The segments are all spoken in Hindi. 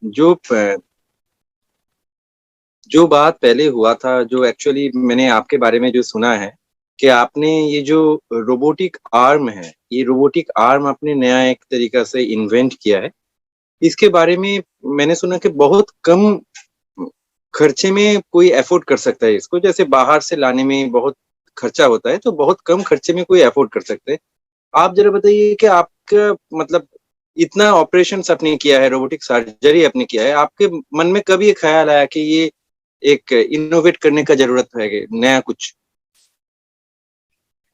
जो जो बात पहले हुआ था, जो एक्चुअली मैंने आपके बारे में जो सुना है कि आपने ये जो रोबोटिक आर्म है, ये रोबोटिक आर्म आपने नया एक तरीका से इन्वेंट किया है। इसके बारे में मैंने सुना कि बहुत कम खर्चे में कोई अफोर्ड कर सकता है इसको। जैसे बाहर से लाने में बहुत खर्चा होता है, तो बहुत कम खर्चे में कोई अफोर्ड कर सकते हैं। आप जरा बताइए कि आपका मतलब इतना ऑपरेशंस आपने किया है, रोबोटिक सर्जरी आपने किया है, आपके मन में कब ये ख्याल आया कि ये एक इनोवेट करने का जरूरत है नया कुछ?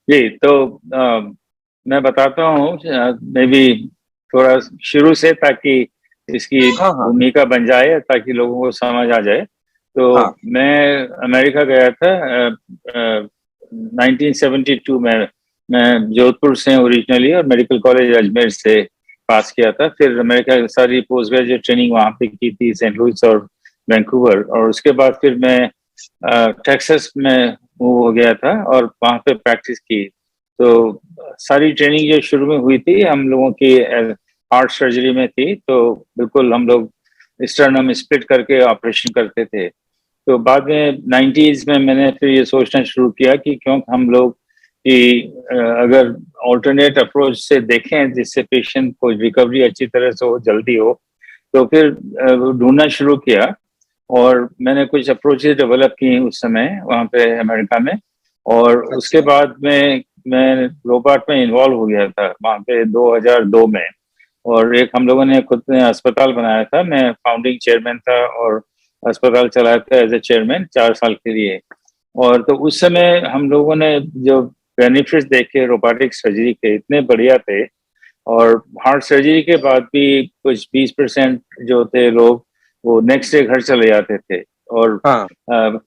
जी, तो मैं बताता हूँ मे बी थोड़ा शुरू से, ताकि इसकी हाँ हाँ भूमिका बन जाए, ताकि लोगों को समझ आ जाए। तो हाँ। मैं अमेरिका गया था 1972 में। मैं जोधपुर से ओरिजिनली, और मेडिकल कॉलेज अजमेर से पास किया था। फिर अमेरिका की सारी पोस्ट ग्रेजुएट ट्रेनिंग वहाँ पे की थी, सेंट लुइस और वैंकूवर। और उसके बाद फिर मैं टेक्सास में मूव हो गया था और वहाँ पे प्रैक्टिस की। तो सारी ट्रेनिंग जो शुरू में हुई थी हम लोगों की हार्ट सर्जरी में थी। तो बिल्कुल हम लोग स्टर्नम स्प्लिट करके ऑपरेशन करते थे। तो बाद में 90s में मैंने फिर ये सोचना शुरू किया कि क्यों हम लोग कि अगर ऑल्टरनेट अप्रोच से देखें जिससे पेशेंट को रिकवरी अच्छी तरह से हो, जल्दी हो। तो फिर ढूंढना शुरू किया, और मैंने कुछ अप्रोचेज डेवलप की उस समय वहाँ पे अमेरिका में। और उसके अच्छा। बाद में मैं रोबोट में इन्वॉल्व हो गया था वहाँ पे 2002 में। और एक हम लोगों ने खुद ने अस्पताल बनाया था, मैं फाउंडिंग चेयरमैन था, और अस्पताल चलाया था एज ए चेयरमैन 4 साल के लिए। और तो उस समय हम लोगों ने जो बेनिफिट्स देखे रोबोटिक सर्जरी के, इतने बढ़िया थे। और हार्ट सर्जरी के बाद भी कुछ 20% जो थे लोग, वो नेक्स्ट डे घर चले जाते थे। और हाँ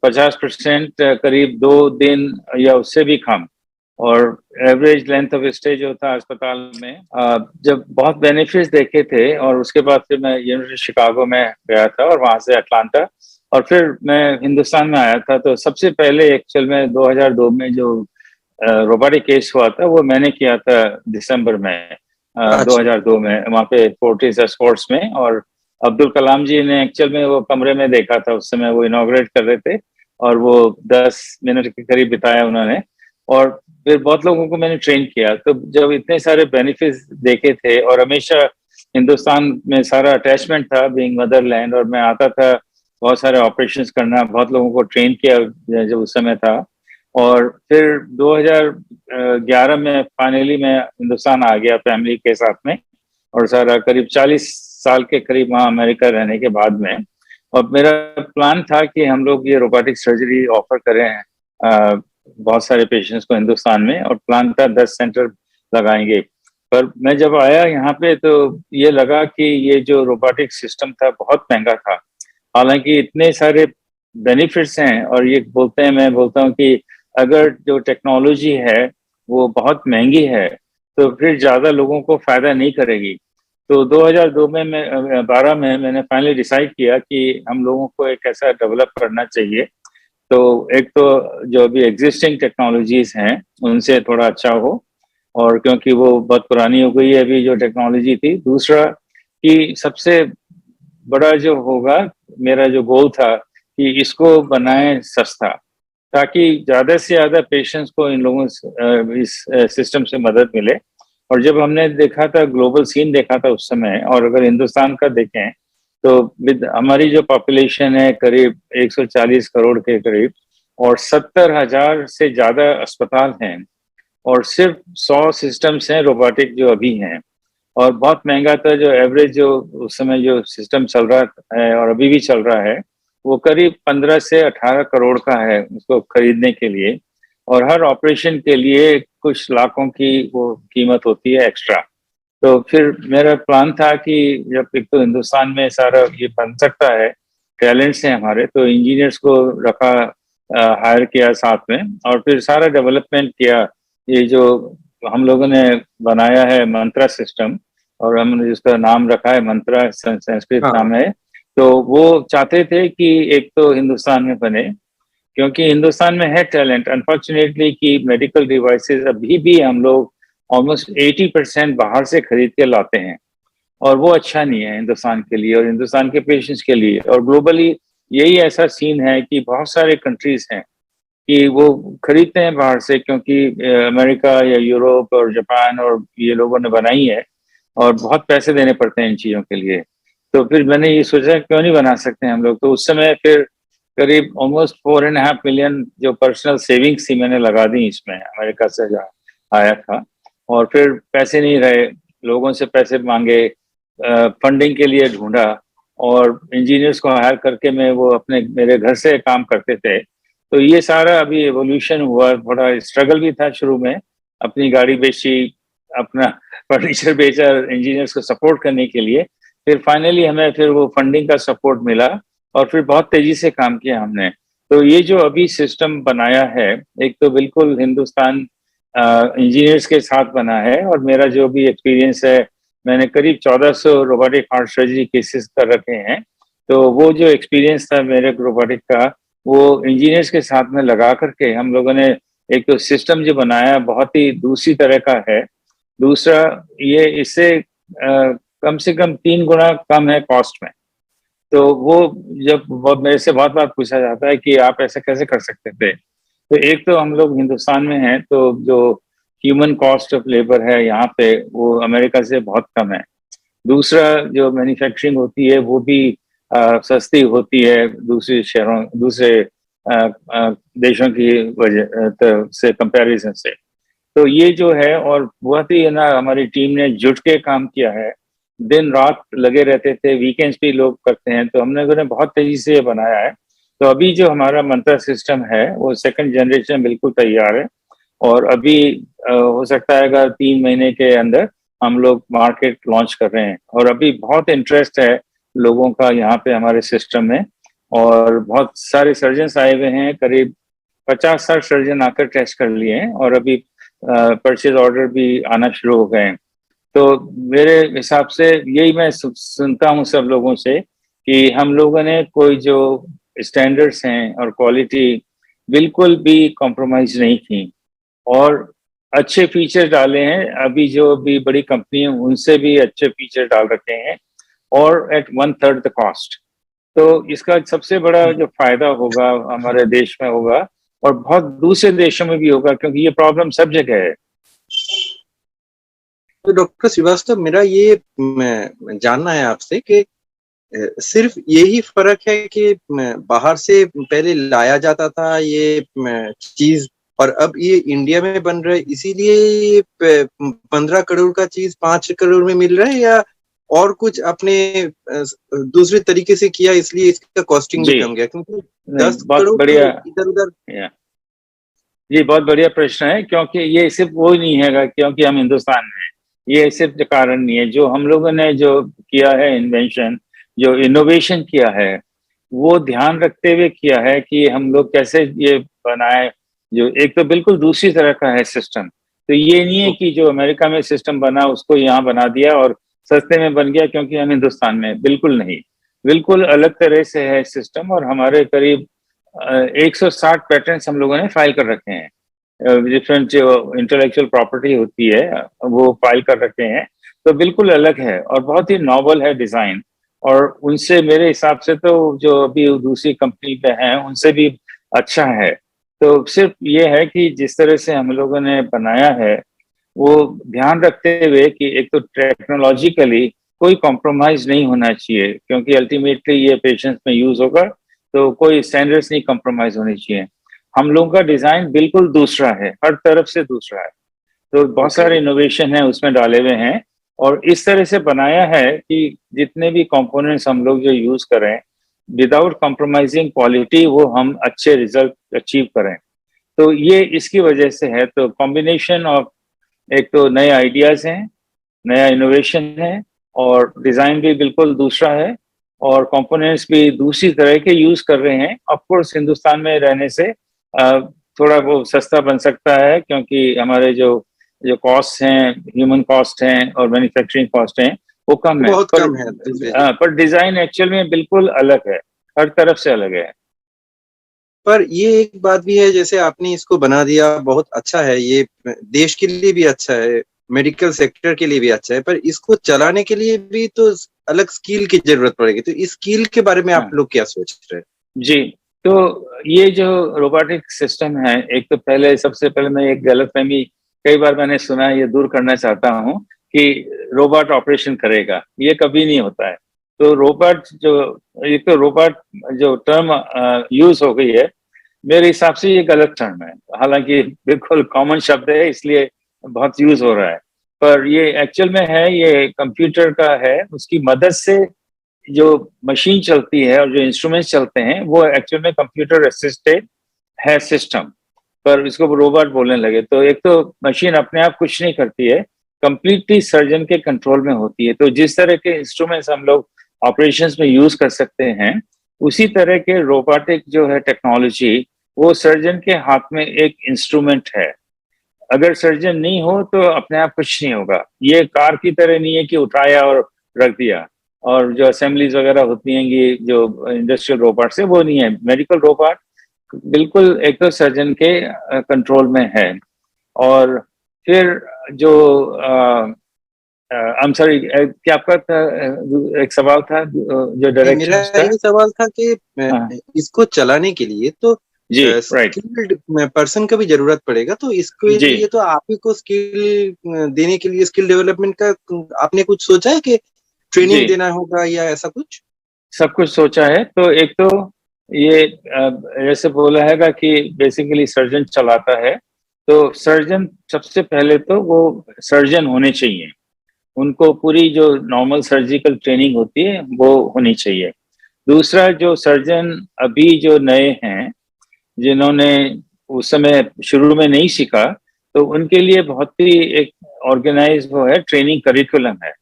50% करीब 2 दिन या उससे भी कम। और एवरेज लेंथ ऑफ स्टे जो था अस्पताल में, जब बहुत बेनिफिट्स देखे थे। और उसके बाद फिर मैं यूनिवर्सिटी शिकागो में गया था, और वहां से अटलांटा, और फिर मैं हिंदुस्तान में आया था। तो सबसे पहले एक्चुअल में 2002 में जो रोबोटिक केस हुआ था, वो मैंने किया था दिसंबर में अच्छा। 2002 में, वहाँ पे फोर्टिस स्पोर्ट्स में। और अब्दुल कलाम जी ने एक्चुअल में वो कमरे में देखा था, उस समय वो इनॉग्रेट कर रहे थे। और वो 10 मिनट के करीब बिताया उन्होंने। और फिर बहुत लोगों को मैंने ट्रेन किया। तो जब इतने सारे बेनिफिट्स देखे थे, और हमेशा हिंदुस्तान में सारा अटैचमेंट था बीइंग मदरलैंड, और मैं आता था बहुत सारे ऑपरेशंस करना, बहुत लोगों को ट्रेन किया जब उस समय था। और फिर 2011 में फाइनली मैं हिंदुस्तान आ गया फैमिली के साथ में। और सारा करीब 40 साल के करीब वहाँ अमेरिका रहने के बाद में। और मेरा प्लान था कि हम लोग ये रोबोटिक सर्जरी ऑफर करें बहुत सारे पेशेंट्स को हिंदुस्तान में, और प्लान था 10 सेंटर लगाएंगे। पर मैं जब आया यहाँ पे, तो ये लगा कि ये जो रोबोटिक सिस्टम था बहुत महंगा था। हालांकि इतने सारे बेनिफिट्स हैं, और ये बोलते हैं, मैं बोलता हूँ कि अगर जो टेक्नोलॉजी है वो बहुत महंगी है, तो फिर ज्यादा लोगों को फायदा नहीं करेगी। तो 2002 में मैं 12 में मैंने फाइनली डिसाइड किया कि हम लोगों को एक ऐसा डेवलप करना चाहिए। तो एक तो जो अभी एग्जिस्टिंग टेक्नोलॉजीज हैं उनसे थोड़ा अच्छा हो, और क्योंकि वो बहुत पुरानी हो गई है अभी जो टेक्नोलॉजी थी। दूसरा कि सबसे बड़ा जो होगा, मेरा जो गोल था कि इसको बनाए सस्ता, ताकि ज्यादा से ज्यादा पेशेंट्स को इन लोगों से इस सिस्टम से मदद मिले। और जब हमने देखा था, ग्लोबल सीन देखा था उस समय, और अगर हिंदुस्तान का देखें, तो विद हमारी जो पॉपुलेशन है करीब 140 करोड़ के करीब, और 70,000 से ज्यादा अस्पताल हैं, और सिर्फ 100 सिस्टम्स हैं रोबोटिक जो अभी हैं। और बहुत महंगा था, जो एवरेज जो उस समय जो सिस्टम चल रहा है और अभी भी चल रहा है, वो करीब 15 से 18 करोड़ का है उसको खरीदने के लिए। और हर ऑपरेशन के लिए कुछ लाखों की वो कीमत होती है एक्स्ट्रा। तो फिर मेरा प्लान था कि जब एक तो हिंदुस्तान में सारा ये बन सकता है, टैलेंट्स हैं हमारे, तो इंजीनियर्स को रखा, हायर किया साथ में, और फिर सारा डेवलपमेंट किया। ये जो हम लोगों ने बनाया है मंत्रा सिस्टम, और हमने जिसका नाम रखा है मंत्रा, संस्कृत हाँ नाम है। तो वो चाहते थे कि एक तो हिंदुस्तान में बने, क्योंकि हिंदुस्तान में है टैलेंट। अनफॉर्चुनेटली कि मेडिकल डिवाइसेस अभी भी हम लोग ऑलमोस्ट 80% बाहर से खरीद के लाते हैं। और वो अच्छा नहीं है हिंदुस्तान के लिए और हिंदुस्तान के पेशेंट्स के लिए। और ग्लोबली यही ऐसा सीन है कि बहुत सारे कंट्रीज हैं कि वो खरीदते हैं बाहर से, क्योंकि अमेरिका या यूरोप और जापान और ये लोगों ने बनाई है और बहुत पैसे देने पड़ते हैं इन चीज़ों के लिए। तो फिर मैंने ये सोचा क्यों नहीं बना सकते हम लोग। तो उस समय फिर करीब ऑलमोस्ट 4.5 मिलियन जो पर्सनल सेविंग्स थी मैंने लगा दी इसमें, अमेरिका से जो आया था। और फिर पैसे नहीं रहे, लोगों से पैसे मांगे, फंडिंग के लिए ढूंढा, और इंजीनियर्स को हायर करके मैं वो अपने मेरे घर से काम करते थे। तो ये सारा अभी एवोल्यूशन हुआ, थोड़ा स्ट्रगल भी था शुरू में, अपनी गाड़ी बेची, अपना फर्नीचर बेचा इंजीनियर्स को सपोर्ट करने के लिए। फिर फाइनली हमें फिर वो फंडिंग का सपोर्ट मिला और फिर बहुत तेजी से काम किया हमने। तो ये जो अभी सिस्टम बनाया है, एक तो बिल्कुल हिंदुस्तान इंजीनियर्स के साथ बना है, और मेरा जो भी एक्सपीरियंस है, मैंने करीब 1400 रोबोटिक हार्ट सर्जरी केसेस कर रखे हैं। तो वो जो एक्सपीरियंस था मेरे रोबोटिक का, वो इंजीनियर्स के साथ में लगा करके हम लोगों ने एक तो सिस्टम जो बनाया बहुत ही दूसरी तरह का है। दूसरा ये इससे कम से कम 3 गुना कम है कॉस्ट में। तो वो जब मेरे से बहुत बार पूछा जाता है कि आप ऐसा कैसे कर सकते थे, तो एक तो हम लोग हिंदुस्तान में हैं, तो जो ह्यूमन कॉस्ट ऑफ लेबर है यहाँ पे वो अमेरिका से बहुत कम है। दूसरा जो मैन्युफैक्चरिंग होती है वो भी सस्ती होती है दूसरे शहरों, दूसरे देशों की वजह से कंपैरिजन से। तो ये जो है, और बहुत ही है ना, हमारी टीम ने जुट के काम किया है, दिन रात लगे रहते थे, वीकेंड्स भी लोग करते हैं, तो हमने ने बहुत तेजी से ये बनाया है। तो अभी जो हमारा मंत्र सिस्टम है वो सेकंड जनरेशन बिल्कुल तैयार है, और अभी हो सकता है अगर 3 महीने के अंदर हम लोग मार्केट लॉन्च कर रहे हैं। और अभी बहुत इंटरेस्ट है लोगों का यहाँ पे हमारे सिस्टम में, और बहुत सारे सर्जन आए हुए हैं, करीब 50-60 सर्जन आकर टेस्ट कर लिए हैं, और अभी परचेज ऑर्डर भी आना शुरू हो गए हैं। तो मेरे हिसाब से यही मैं सुनता हूँ सब लोगों से कि हम लोगों ने कोई जो स्टैंडर्ड्स हैं और क्वालिटी बिल्कुल भी कॉम्प्रोमाइज नहीं की, और अच्छे फीचर डाले हैं। अभी जो भी बड़ी कंपनी है उनसे भी अच्छे फीचर डाल रखे हैं, और एट 1/3 द कॉस्ट। तो इसका सबसे बड़ा जो फायदा होगा हमारे देश में होगा, और बहुत दूसरे देशों में भी होगा, क्योंकि ये प्रॉब्लम सब जगह है। तो डॉक्टर श्रीवास्तव, मेरा ये जानना है आपसे कि सिर्फ यही फर्क है कि बाहर से पहले लाया जाता था ये चीज, और अब ये इंडिया में बन रहा है, इसीलिए 15 करोड़ का चीज 5 करोड़ में मिल रहा है, या और कुछ आपने दूसरे तरीके से किया इसलिए इसका कॉस्टिंग भी कम गया? क्योंकि 10 बहुत करोड़ बढ़िया, इधर उधर। ये बहुत बढ़िया प्रश्न है, क्योंकि ये सिर्फ वो नहीं है क्योंकि हम हिंदुस्तान में हैं, ये सिर्फ कारण नहीं है। जो हम लोगों ने जो किया है इन्वेंशन, जो इनोवेशन किया है, वो ध्यान रखते हुए किया है कि हम लोग कैसे ये बनाए, जो एक तो बिल्कुल दूसरी तरह का है सिस्टम। तो ये नहीं है कि जो अमेरिका में सिस्टम बना उसको यहाँ बना दिया और सस्ते में बन गया क्योंकि हम हिंदुस्तान में, बिल्कुल नहीं। बिल्कुल अलग तरह से है सिस्टम, और हमारे करीब 160 पेटेंट्स हम लोगों ने फाइल कर रखे हैं। डिफरेंट जो इंटेलेक्चुअल प्रॉपर्टी होती है वो फाइल कर रखे हैं। तो बिल्कुल अलग है और बहुत ही नॉवल है डिजाइन, और उनसे मेरे हिसाब से तो जो अभी दूसरी कंपनी पे हैं उनसे भी अच्छा है। तो सिर्फ ये है कि जिस तरह से हम लोगों ने बनाया है वो ध्यान रखते हुए कि एक तो टेक्नोलॉजिकली कोई कॉम्प्रोमाइज नहीं होना चाहिए, क्योंकि अल्टीमेटली ये पेशेंट्स में यूज होगा, तो कोई स्टैंडर्ड्स नहीं कॉम्प्रोमाइज होनी चाहिए। हम लोगों का डिजाइन बिल्कुल दूसरा है, हर तरफ से दूसरा है। तो बहुत सारे इनोवेशन है उसमें डाले हुए हैं, और इस तरह से बनाया है कि जितने भी कंपोनेंट्स हम लोग जो यूज करें, विदाउट कॉम्प्रोमाइजिंग क्वालिटी, वो हम अच्छे रिजल्ट अचीव करें। तो ये इसकी वजह से है। तो कॉम्बिनेशन ऑफ एक तो नए आइडियाज हैं, नया इनोवेशन है, और डिजाइन भी बिल्कुल दूसरा है, और कंपोनेंट्स भी दूसरी तरह के यूज कर रहे हैं। ऑफ कोर्स हिंदुस्तान में रहने से थोड़ा वो सस्ता बन सकता है, क्योंकि हमारे जो जो कॉस्ट हैं, ह्यूमन कॉस्ट हैं और मैन्युफैक्चरिंग कॉस्ट हैं, वो कम है। बहुत कम है पर डिजाइन एक्चुअल में बिल्कुल अलग है, हर तरफ से अलग है। पर ये एक बात भी है, जैसे आपने इसको बना दिया, बहुत अच्छा है, ये देश के लिए भी अच्छा है। मेडिकल सेक्टर के लिए भी अच्छा है, पर इसको चलाने के लिए भी तो अलग स्किल की जरूरत पड़ेगी। तो इस स्किल के बारे में आप हाँ लोग क्या सोच रहे हैं? जी। तो ये जो रोबोटिक सिस्टम है, एक तो पहले सबसे पहले मैं एक गलतफहमी कई बार मैंने सुना है, ये दूर करना चाहता हूँ कि रोबोट ऑपरेशन करेगा, ये कभी नहीं होता है। तो रोबोट जो, एक तो रोबोट जो टर्म यूज हो गई है, मेरे हिसाब से ये गलत टर्म है। हालांकि बिल्कुल कॉमन शब्द है, इसलिए बहुत यूज हो रहा है, पर ये एक्चुअल में है, ये कंप्यूटर का है, उसकी मदद से जो मशीन चलती है और जो इंस्ट्रूमेंट्स चलते हैं वो एक्चुअल में कंप्यूटर असिस्टेड है सिस्टम, पर इसको रोबोट बोलने लगे। तो एक तो मशीन अपने आप कुछ नहीं करती है, कंप्लीटली सर्जन के कंट्रोल में होती है। तो जिस तरह के इंस्ट्रूमेंट्स हम लोग ऑपरेशंस में यूज कर सकते हैं, उसी तरह के रोबोटिक जो है टेक्नोलॉजी, वो सर्जन के हाथ में एक इंस्ट्रूमेंट है। अगर सर्जन नहीं हो तो अपने आप कुछ नहीं होगा। ये कार की तरह नहीं है कि उठाया और रख दिया, और जो असेंबलीज वगैरह होती हैं ये जो इंडस्ट्रियल रोबोट है, वो नहीं है। मेडिकल रोबोट बिल्कुल एक तो सर्जन के कंट्रोल में है। और फिर जो आई एम सॉरी, क्या आपका एक सवाल था जो नहीं, मेरा डायरेक्शन उसका? ये सवाल था कि हाँ इसको चलाने के लिए तो जी, राइट स्किल्ड पर्सन का भी जरूरत पड़ेगा। तो इसके जी लिए तो आप ही को स्किल देने के लिए, स्किल डेवलपमेंट का आपने कुछ सोचा है कि जी, ट्रेनिंग देना होगा या ऐसा कुछ? सब कुछ सोचा है। तो एक तो ये जैसे बोला हैगा कि बेसिकली सर्जन चलाता है, तो सर्जन सबसे पहले तो वो सर्जन होने चाहिए, उनको पूरी जो नॉर्मल सर्जिकल ट्रेनिंग होती है वो होनी चाहिए। दूसरा, जो सर्जन अभी जो नए हैं, जिन्होंने उस समय शुरू में नहीं सीखा, तो उनके लिए बहुत ही एक ऑर्गेनाइज वो है, ट्रेनिंग करिकुलम है,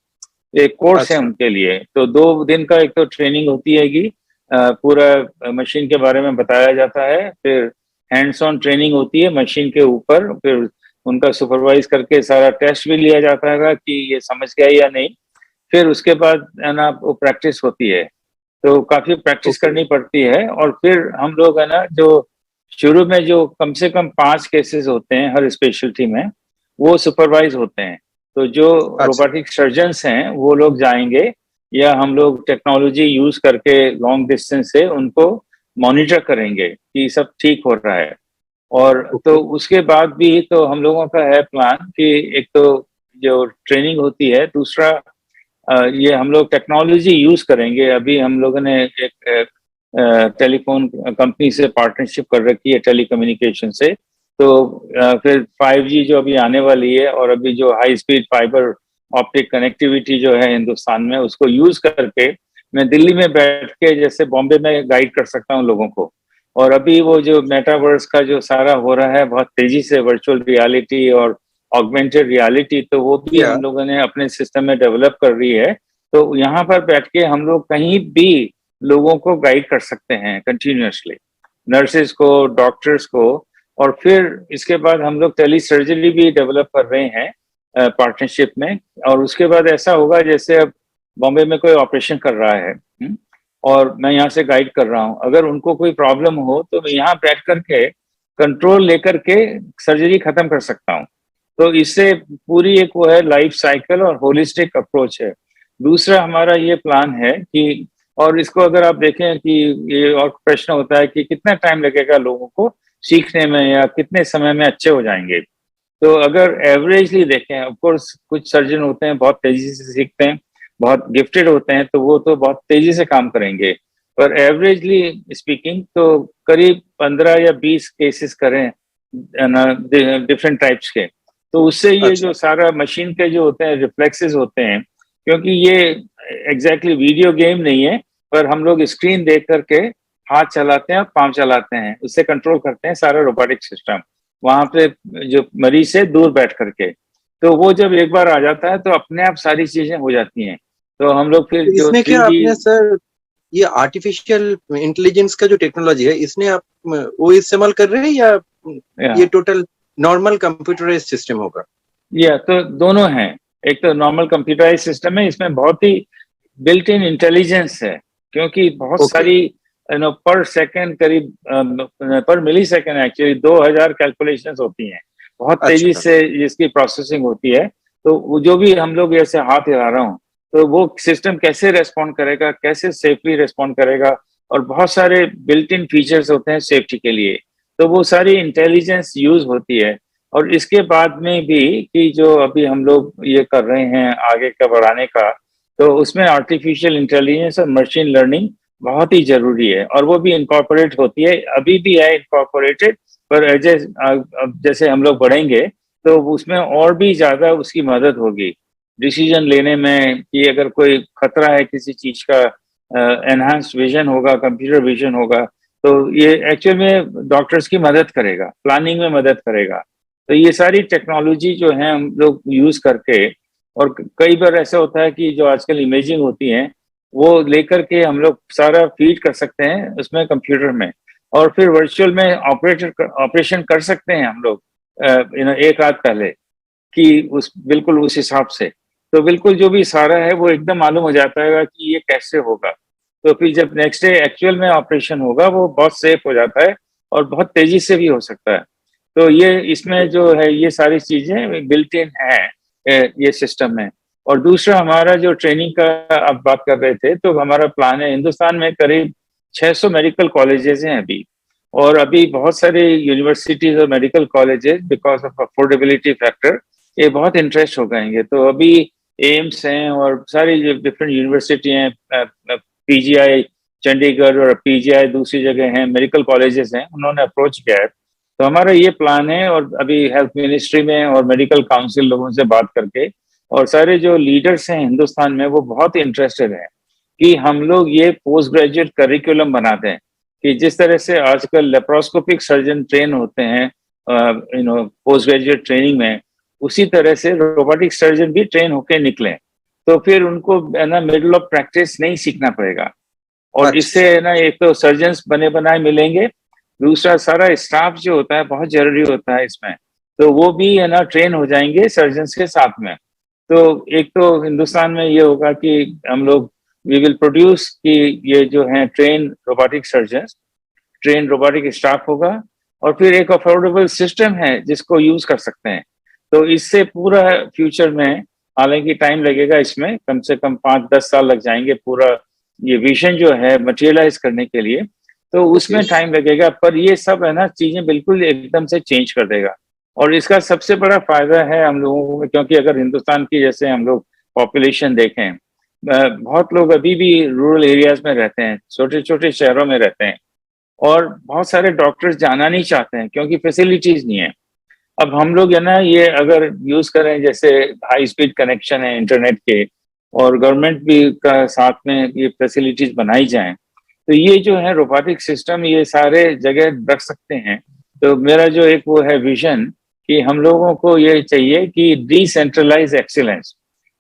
एक कोर्स है अच्छा। उनके लिए। तो 2 दिन का एक तो ट्रेनिंग होती हैगी, पूरा मशीन के बारे में बताया जाता है, फिर हैंड्स ऑन ट्रेनिंग होती है मशीन के ऊपर, फिर उनका सुपरवाइज करके सारा टेस्ट भी लिया जाता है कि ये समझ गया या नहीं। फिर उसके बाद है ना वो प्रैक्टिस होती है, तो काफी प्रैक्टिस ओके। करनी पड़ती है। और फिर हम लोग है ना, जो शुरू में जो कम से कम 5 केसेस होते हैं हर स्पेशलिटी में, वो सुपरवाइज होते हैं। तो जो अच्छा। रोबोटिक सर्जन्स हैं वो लोग जाएंगे, या हम लोग टेक्नोलॉजी यूज करके लॉन्ग डिस्टेंस से उनको मॉनिटर करेंगे कि सब ठीक हो रहा है। और तो ओके। उसके बाद भी तो हम लोगों का है प्लान कि एक तो जो ट्रेनिंग होती है, दूसरा ये हम लोग टेक्नोलॉजी यूज करेंगे। अभी हम लोगों ने एक टेलीफोन कंपनी से पार्टनरशिप कर रखी है, टेलीकम्युनिकेशन से। तो फिर 5G जो अभी आने वाली है, और अभी जो high speed fibre optic connectivity जो है हिंदुस्तान में, उसको यूज करके मैं दिल्ली में बैठ के जैसे बॉम्बे में गाइड कर सकता हूँ लोगों को। और अभी वो जो मेटावर्स का जो सारा हो रहा है बहुत तेजी से, वर्चुअल रियलिटी और ऑगमेंटेड रियलिटी, तो वो भी या हम लोगों ने अपने सिस्टम में डेवलप कर रही है। तो यहाँ पर बैठ के हम लोग कहीं भी लोगों को गाइड कर सकते हैं कंटिन्यूसली, नर्सेस को, डॉक्टर्स को। और फिर इसके बाद हम लोग टेली सर्जरी भी डेवलप कर रहे हैं पार्टनरशिप में। और उसके बाद ऐसा होगा जैसे अब बॉम्बे में कोई ऑपरेशन कर रहा है, और मैं यहाँ से गाइड कर रहा हूँ, अगर उनको कोई प्रॉब्लम हो तो मैं यहाँ बैठ करके कंट्रोल लेकर के सर्जरी खत्म कर सकता हूँ। तो इससे पूरी एक वो है लाइफ साइकिल और होलिस्टिक अप्रोच है। दूसरा हमारा ये प्लान है कि, और इसको अगर आप देखें कि ये और प्रश्न होता है कि कितना टाइम लगेगा लोगों को सीखने में, या कितने समय में अच्छे हो जाएंगे। तो अगर एवरेजली देखें, ऑफ कोर्स कुछ सर्जन होते हैं बहुत तेजी से सीखते हैं, बहुत गिफ्टेड होते हैं, तो वो तो बहुत तेजी से काम करेंगे। पर एवरेजली स्पीकिंग तो करीब 15 या 20 केसेस करें ना, डिफरेंट टाइप्स के, तो उससे ये अच्छा। जो सारा मशीन के जो होते हैं रिफ्लेक्सेस होते हैं, क्योंकि ये एग्जैक्टली वीडियो गेम नहीं है, पर हम लोग स्क्रीन देख करके हाथ चलाते हैं और पाँव चलाते हैं, उससे कंट्रोल करते हैं सारा रोबोटिक सिस्टम, वहां पे जो मरीज से दूर बैठ करके। तो वो जब एक बार आ जाता है तो अपने आप सारी चीजें हो जाती हैं। तो हम लोग फिर तो जो इसमें थ्री क्या डी आपने सर, ये आर्टिफिशियल इंटेलिजेंस का जो टेक्नोलॉजी है, इसने आप वो इस्तेमाल कर रहे हैं या ये टोटल नॉर्मल कंप्यूटराइज्ड सिस्टम होगा? या तो दोनों हैं। एक तो नॉर्मल कंप्यूटराइज सिस्टम है, इसमें बहुत ही बिल्ट इन इंटेलिजेंस है, क्योंकि बहुत ओके। सारी पर सेकंड करीब पर मिली सेकंड एक्चुअली 2000 कैलकुलेशंस होती हैं, बहुत तेजी अच्छा। से इसकी प्रोसेसिंग होती है। तो वो जो भी हम लोग ऐसे हाथ हिला रहा हूँ, तो वो सिस्टम कैसे रेस्पॉन्ड करेगा, कैसे सेफली रेस्पॉन्ड करेगा, और बहुत सारे बिल्ट इन फीचर्स होते हैं सेफ्टी के लिए, तो वो सारी इंटेलिजेंस यूज होती है। और इसके बाद में भी कि जो अभी हम लोग ये कर रहे हैं आगे का बढ़ाने का, तो उसमें आर्टिफिशियल इंटेलिजेंस और मशीन लर्निंग बहुत ही जरूरी है, और वो भी इनकॉर्पोरेट होती है, अभी भी है इनकॉर्पोरेटेड, पर जैसे हम लोग बढ़ेंगे तो उसमें और भी ज्यादा उसकी मदद होगी डिसीजन लेने में, कि अगर कोई खतरा है किसी चीज का, एनहांस्ड विजन होगा, कंप्यूटर विजन होगा, तो ये एक्चुअल में डॉक्टर्स की मदद करेगा, प्लानिंग में मदद करेगा। तो ये सारी टेक्नोलॉजी जो है हम लोग यूज करके, और कई बार ऐसा होता है कि जो आजकल इमेजिंग होती है वो लेकर के हम लोग सारा फीड कर सकते हैं उसमें कंप्यूटर में, और फिर वर्चुअल में ऑपरेशन कर सकते हैं हम लोग एक रात पहले, कि उस बिल्कुल उस हिसाब से, तो बिल्कुल जो भी सारा है वो एकदम मालूम हो जाता है कि ये कैसे होगा। तो फिर जब नेक्स्ट डे एक्चुअल में ऑपरेशन होगा वो बहुत सेफ हो जाता है, और बहुत तेजी से भी हो सकता है। तो ये इसमें जो है ये सारी चीजें बिल्ट इन है ये सिस्टम में। और दूसरा हमारा जो ट्रेनिंग का आप बात कर रहे थे, तो हमारा प्लान है, हिंदुस्तान में करीब 600 मेडिकल कॉलेजेस हैं अभी, और अभी बहुत सारे यूनिवर्सिटीज और medical colleges because of affordability factor ये बहुत इंटरेस्ट हो गएंगे। तो अभी एम्स हैं और सारी जो डिफरेंट यूनिवर्सिटी हैं, पीजीआई चंडीगढ़ और पीजीआई दूसरी जगह हैं, मेडिकल कॉलेजेस हैं, उन्होंने अप्रोच किया है। तो हमारा ये प्लान है, और अभी हेल्थ मिनिस्ट्री में और मेडिकल काउंसिल लोगों से बात करके, और सारे जो लीडर्स हैं हिंदुस्तान में वो बहुत इंटरेस्टेड हैं कि हम लोग ये पोस्ट ग्रेजुएट करिकुलम बनाते हैं, कि जिस तरह से आजकल लेप्रोस्कोपिक सर्जन ट्रेन होते हैं पोस्ट ग्रेजुएट ट्रेनिंग में, उसी तरह से रोबोटिक सर्जन भी ट्रेन होके निकले, तो फिर उनको है ना मिडल ऑफ प्रैक्टिस नहीं सीखना पड़ेगा। और इससे अच्छा। है ना एक तो सर्जन्स बने बनाए मिलेंगे, दूसरा सारा स्टाफ जो होता है बहुत जरूरी होता है इसमें, तो वो भी है ना ट्रेन हो जाएंगे सर्जन्स के साथ में। तो एक तो हिंदुस्तान में ये होगा कि हम लोग वी विल प्रोड्यूस कि ये जो है train robotic surgeons, train robotic staff होगा, और फिर एक अफोर्डेबल सिस्टम है जिसको यूज कर सकते हैं। तो इससे पूरा फ्यूचर में, हालांकि टाइम लगेगा इसमें, कम से कम 5-10 साल लग जाएंगे पूरा ये विजन जो है मटेरियलाइज करने के लिए, तो ओके। उसमें टाइम लगेगा, पर ये सब है ना चीजें बिल्कुल एकदम से चेंज कर देगा। और इसका सबसे बड़ा फायदा है हम लोगों को, क्योंकि अगर हिंदुस्तान की जैसे हम लोग पॉपुलेशन देखें, बहुत लोग अभी भी रूरल एरियाज में रहते हैं, छोटे छोटे शहरों में रहते हैं, और बहुत सारे डॉक्टर्स जाना नहीं चाहते हैं क्योंकि फैसिलिटीज नहीं है। अब हम लोग है ना ये अगर यूज करें, जैसे हाई स्पीड कनेक्शन है इंटरनेट के, और गवर्नमेंट भी का साथ में ये फैसिलिटीज बनाई जाएं, तो ये जो है रोबोटिक सिस्टम ये सारे जगह रख सकते हैं। तो मेरा जो एक वो है विजन, कि हम लोगों को ये चाहिए कि डिसेंट्रलाइज एक्सीलेंस,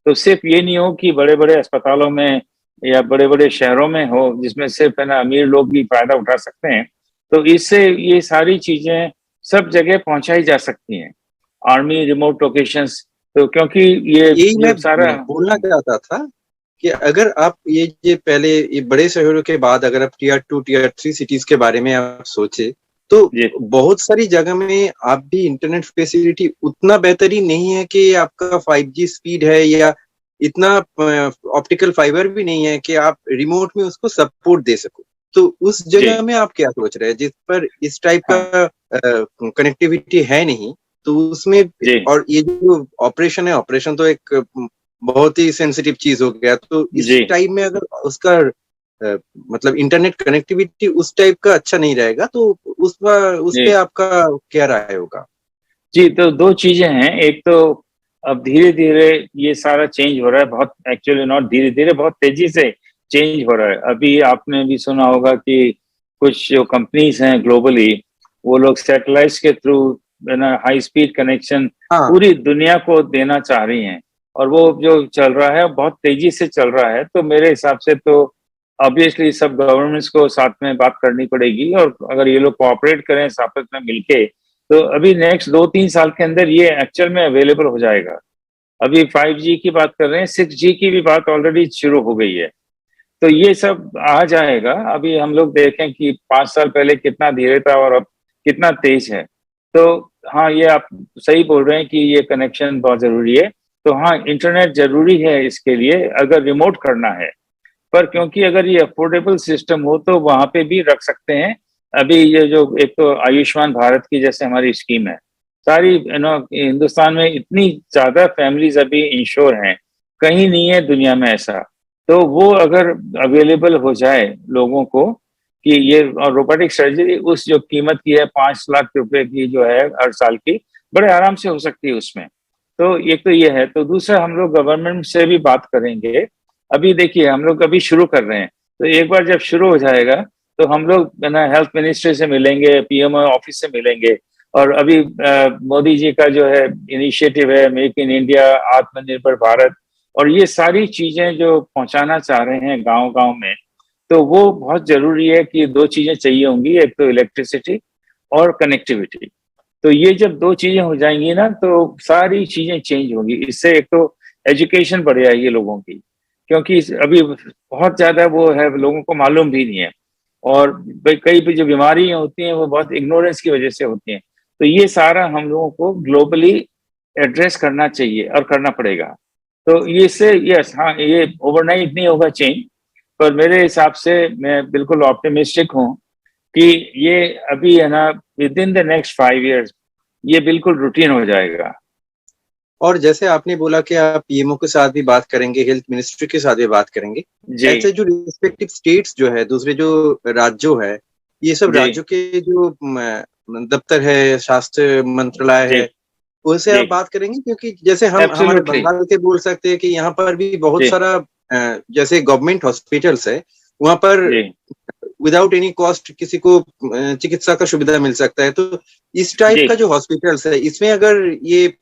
तो सिर्फ ये नहीं हो कि बड़े बड़े अस्पतालों में या बड़े बड़े शहरों में हो जिसमें सिर्फ है ना अमीर लोग भी फायदा उठा सकते हैं, तो इससे ये सारी चीजें सब जगह पहुंचाई जा सकती हैं, आर्मी रिमोट लोकेशंस। तो क्योंकि ये यही मैं जो सारा बोलना चाहता था कि अगर आप ये पहले ये बड़े शहरों के बाद अगर आप टीयर 2 टीयर 3 सिटीज के बारे में आप सोचे, तो ये बहुत सारी जगह में आप भी इंटरनेट फैसिलिटी उतना बेहतरीन नहीं है कि आपका 5G स्पीड है, या इतना ऑप्टिकल फाइबर भी नहीं है कि आप रिमोट में उसको सपोर्ट दे सको। तो उस जी जगह में आप क्या सोच रहे हैं जिस पर इस टाइप हाँ का कनेक्टिविटी है नहीं, तो उसमें, जी और ये जो ऑपरेशन है, ऑपरेशन तो एक बहुत ही सेंसिटिव चीज हो गया, तो इस जी टाइम में अगर उसका मतलब इंटरनेट कनेक्टिविटी उस टाइप का अच्छा नहीं रहेगा, तो उस पे जी आपका क्या राय होगा? जी, तो दो चीजें हैं। एक तो अब धीरे धीरे ये सारा चेंज हो रहा है, बहुत एक्चुअली नॉट धीरे धीरे, बहुत तेजी से चेंज हो रहा है। अभी आपने भी सुना होगा कि कुछ जो कंपनीज हैं ग्लोबली, वो लोग सैटेलाइट के थ्रू ना हाई स्पीड कनेक्शन हाँ। पूरी दुनिया को देना चाह रही हैं, और वो जो चल रहा है बहुत तेजी से चल रहा है। तो मेरे हिसाब से तो ऑब्वियसली सब गवर्नमेंट्स को साथ में बात करनी पड़ेगी, और अगर ये लोग कोऑपरेट करें आपस में मिलके, तो अभी नेक्स्ट 2-3 साल के अंदर ये एक्चुअल में अवेलेबल हो जाएगा। अभी 5G की बात कर रहे हैं, 6G की भी बात ऑलरेडी शुरू हो गई है। तो ये सब आ जाएगा। अभी हम लोग देखें कि 5 साल पहले कितना धीरे था और अब कितना तेज है। तो हाँ, ये आप सही बोल रहे हैं कि ये कनेक्शन बहुत जरूरी है। तो हाँ, इंटरनेट जरूरी है इसके लिए अगर रिमोट करना है, पर क्योंकि अगर ये अफोर्डेबल सिस्टम हो तो वहां पे भी रख सकते हैं। अभी ये जो एक तो आयुष्मान भारत की जैसे हमारी स्कीम है, सारी हिंदुस्तान में इतनी ज्यादा फैमिलीज अभी इंश्योर हैं, कहीं नहीं है दुनिया में ऐसा। तो वो अगर अवेलेबल हो जाए लोगों को कि ये रोबोटिक सर्जरी उस जो कीमत की है 5 लाख रुपए की जो है हर साल की, बड़े आराम से हो सकती है उसमें। तो एक तो ये है, तो दूसरा हम लोग गवर्नमेंट से भी बात करेंगे। अभी देखिए हम लोग अभी शुरू कर रहे हैं, तो एक बार जब शुरू हो जाएगा तो हम लोग ना हेल्थ मिनिस्ट्री से मिलेंगे, पीएमओ ऑफिस से मिलेंगे। और अभी मोदी जी का जो है इनिशिएटिव है मेक इन इंडिया, आत्मनिर्भर भारत, और ये सारी चीजें जो पहुंचाना चाह रहे हैं गांव गांव में, तो वो बहुत जरूरी है कि दो चीजें चाहिए होंगी, एक तो इलेक्ट्रिसिटी और कनेक्टिविटी। तो ये जब दो चीजें हो जाएंगी ना तो सारी चीजें चेंज होंगी। इससे एक तो एजुकेशन बढ़ जाएगी लोगों की, क्योंकि अभी बहुत ज्यादा वो है, लोगों को मालूम भी नहीं है। और कई भी जो बीमारियां होती हैं वो बहुत इग्नोरेंस की वजह से होती हैं। तो ये सारा हम लोगों को ग्लोबली एड्रेस करना चाहिए और करना पड़ेगा। तो ये से यस हाँ, ये ओवरनाइट नहीं होगा चेंज, पर मेरे हिसाब से मैं बिल्कुल ऑप्टिमिस्टिक हूँ कि ये अभी है ना with in the next 5 years ये बिल्कुल रूटीन हो जाएगा। और जैसे आपने बोला कि आप पीएमओ के साथ भी बात करेंगे, हेल्थ मिनिस्ट्री के साथ भी बात करेंगे, जी ऐसे जो रिस्पेक्टिव स्टेट्स जो है, दूसरे जो राज्यों है, ये सब जी राज्यों के जो दफ्तर है, स्वास्थ्य मंत्रालय जी है, उनसे जी आप बात करेंगे? क्योंकि जैसे हम हमारे एब्सोल्युटली बंगाल के बोल सकते हैं कि यहाँ पर भी बहुत जी सारा जैसे गवर्नमेंट हॉस्पिटल्स है, वहां पर जी विदाउट एनी कॉस्ट किसी को चिकित्सा का सुविधा मिल सकता है। तो इस टाइप जी का जो हॉस्पिटल्स है, इसमें अगर ये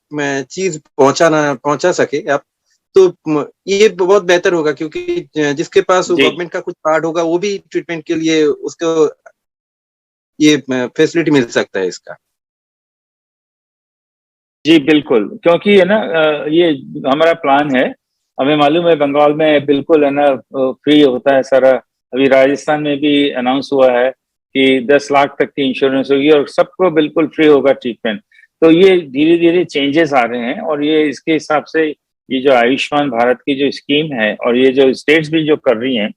चीज पहुंचा सके आप, तो ये बहुत बेहतर होगा, क्योंकि जिसके पास जी गवर्नमेंट का कुछ कार्ड होगा वो भी ट्रीटमेंट के लिए उसको ये फैसिलिटी मिल सकता है इसका। जी बिल्कुल, क्योंकि है ना ये हमारा प्लान है। हमें मालूम है बंगाल में बिल्कुल है ना फ्री होता है सारा। अभी राजस्थान में भी अनाउंस हुआ है कि 10 लाख तक की इंश्योरेंस होगी और सबको बिल्कुल फ्री होगा ट्रीटमेंट। तो ये धीरे धीरे चेंजेस आ रहे हैं, और ये इसके हिसाब से ये जो आयुष्मान भारत की जो स्कीम है और ये जो स्टेट्स भी जो कर रही हैं,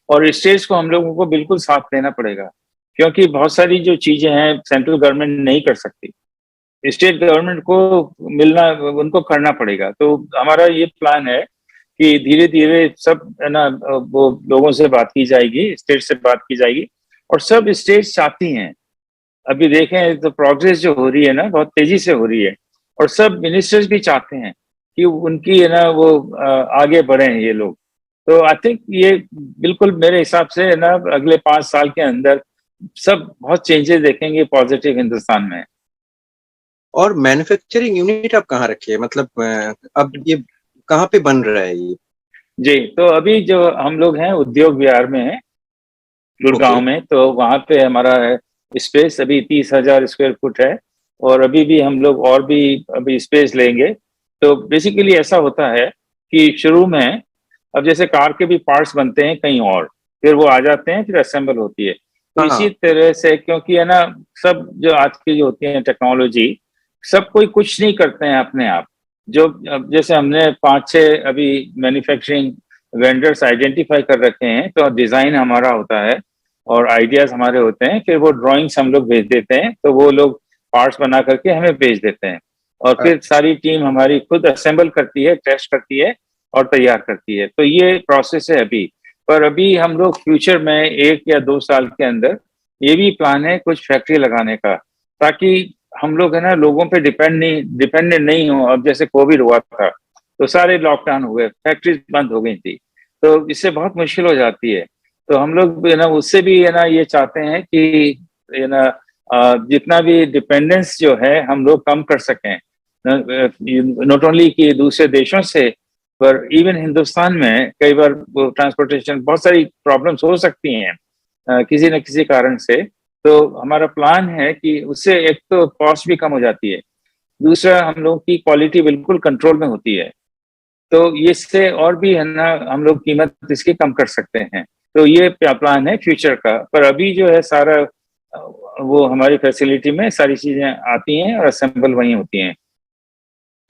और स्टेट्स को हम लोगों को बिल्कुल साथ लेना पड़ेगा, क्योंकि बहुत सारी जो चीजें हैं सेंट्रल गवर्नमेंट नहीं कर सकती, स्टेट गवर्नमेंट को मिलना, उनको करना पड़ेगा। तो हमारा ये प्लान है कि धीरे धीरे सब है ना वो लोगों से बात की जाएगी, स्टेट से बात की जाएगी, और सब स्टेट चाहती हैं। अभी देखें तो प्रोग्रेस जो हो रही है ना बहुत तेजी से हो रही है, और सब मिनिस्टर्स भी चाहते हैं कि उनकी है ना वो आगे बढ़े हैं ये लोग। तो आई थिंक ये बिल्कुल मेरे हिसाब से है ना अगले 5 साल के अंदर सब बहुत चेंजेस देखेंगे पॉजिटिव हिंदुस्तान में। और मैन्युफैक्चरिंग यूनिट आप कहाँ रखे हैं? मतलब अब ये कहाँ पे बन रहा है ये? जी, तो अभी जो हम लोग हैं उद्योग विहार में है, ओके। गुड़गांव में, तो वहां पे हमारा है स्पेस अभी 30,000 स्क्वायर फुट है। और अभी भी हम लोग और भी अभी स्पेस लेंगे। तो बेसिकली ऐसा होता है कि शुरू में अब जैसे कार के भी पार्ट्स बनते हैं कहीं और, फिर वो आ जाते हैं, फिर असेंबल होती है। तो इसी हाँ। तरह से क्योंकि है ना सब जो आज की जो होती है टेक्नोलॉजी, सब कोई कुछ नहीं करते हैं अपने आप। जो अब जैसे हमने 5-6 अभी मैन्युफैक्चरिंग वेंडर्स आइडेंटिफाई कर रखे हैं, तो डिजाइन हमारा होता है और आइडियाज हमारे होते हैं, फिर वो ड्राइंग्स हम लोग भेज देते हैं, तो वो लोग पार्ट्स बना करके हमें भेज देते हैं। और फिर सारी टीम हमारी खुद असेंबल करती है, टेस्ट करती है और तैयार करती है। तो ये प्रोसेस है अभी। पर अभी हम लोग फ्यूचर में 1 या 2 साल के अंदर ये भी प्लान है कुछ फैक्ट्री लगाने का, ताकि हम लोग है ना लोगों पे डिपेंडेंट नहीं हो। अब जैसे कोविड हुआ था तो सारे लॉकडाउन हुए, फैक्ट्रीज बंद हो गई थी, तो इससे बहुत मुश्किल हो जाती है। तो हम लोग है ना उससे भी है ना ये चाहते हैं कि है ना जितना भी डिपेंडेंस जो है हम लोग कम कर सकें, नॉट ओनली कि दूसरे देशों से, पर इवन हिंदुस्तान में कई बार ट्रांसपोर्टेशन बहुत सारी प्रॉब्लम्स हो सकती हैं किसी न किसी कारण से। तो हमारा प्लान है कि उससे एक तो कॉस्ट भी कम हो जाती है, दूसरा हम लोग की क्वालिटी बिल्कुल कंट्रोल में होती है। तो इससे और भी है ना हम लोग कीमत इसकी कम कर सकते हैं। तो ये प्लान है फ्यूचर का। पर अभी जो है सारा वो हमारी फैसिलिटी में सारी चीजें आती हैं और असेंबल वहीं होती हैं।